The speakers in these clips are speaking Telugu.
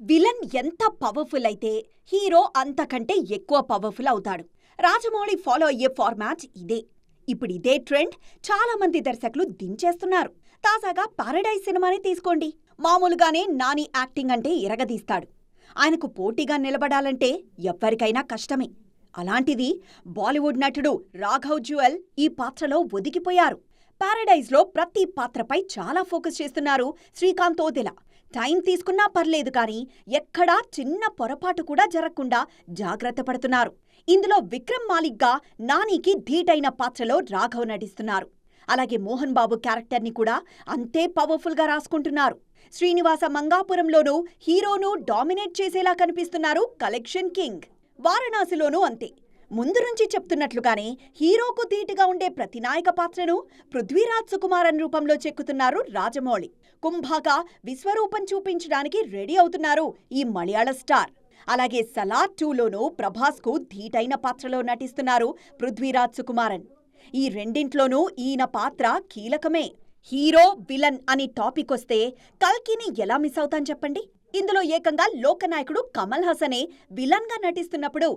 విలన్ ఎంత పవర్ఫుల్ అయితే హీరో అంతకంటే ఎక్కువ పవర్ఫుల్ అవుతాడు. రాజమౌళి ఫాలో అయ్యే ఫార్మాట్ ఇదే. ఇప్పుడు ఇదే ట్రెండ్ చాలా మంది దర్శకులు దించేస్తున్నారు. తాజాగా పారడైజ్ సినిమాని తీసుకోండి. మామూలుగానే నాని యాక్టింగ్ అంటే ఇరగదీస్తాడు. ఆయనకు పోటీగా నిలబడాలంటే ఎవ్వరికైనా కష్టమే. అలాంటిది బాలీవుడ్ నటుడు రాఘవ్ జువల్ ఈ పాత్రలో ఒదిగిపోయారు. పారడైజ్లో ప్రతి పాత్రపై చాలా ఫోకస్ చేస్తున్నారు శ్రీకాంత్ ఓదెలా. టైం తీసుకున్నా పర్లేదు కానీ ఎక్కడా చిన్న పొరపాటు కూడా జరగకుండా జాగ్రత్త పడుతున్నారు. ఇందులో విక్రమ్ మాలిక్గా నానికి ధీటైన పాత్రలో రాఘవ్ నటిస్తున్నారు. అలాగే మోహన్ బాబు క్యారెక్టర్ని కూడా అంతే పవర్ఫుల్గా రాసుకుంటున్నారు. శ్రీనివాస మంగాపురంలోనూ హీరోను డామినేట్ చేసేలా కనిపిస్తున్నారు కలెక్షన్ కింగ్. వారణాసిలోనూ అంతే. ముందు నుంచి చెప్తున్నట్లుగానే హీరోకు ధీటుగా ఉండే ప్రతినాయక పాత్రను పృథ్వీరాజ్ సుకుమారన్ రూపంలో చెక్కుతున్నారు రాజమౌళి. కుంభాగా విశ్వరూపం చూపించడానికి రెడీ అవుతున్నారు ఈ మలయాళ స్టార్. అలాగే సలార్ 2లోనూ ప్రభాస్కు ధీటైన పాత్రలో నటిస్తున్నారు పృథ్వీరాజ్ సుకుమారన్. ఈ రెండింట్లోనూ ఈయన పాత్ర కీలకమే. హీరో విలన్ అని టాపిక్ వస్తే కల్కిని ఎలా మిస్ అవుతాం చెప్పండి. ఇందులో ఏకంగా లోకనాయకుడు కమల్ హాసనే విలన్గా నటిస్తున్నప్పుడు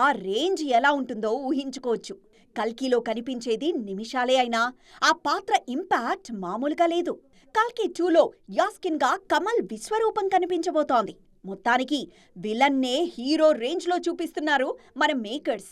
ఆ రేంజ్ ఎలా ఉంటుందో ఊహించుకోవచ్చు. కల్కిలో కనిపించేది నిమిషాలే అయినా ఆ పాత్ర ఇంపాక్ట్ మామూలుగా లేదు. కల్కి 2లో యాస్కిన్గా కమల్ విశ్వరూపం కనిపించబోతోంది. మొత్తానికి విలన్నే హీరో రేంజ్లో చూపిస్తున్నారు మన మేకర్స్.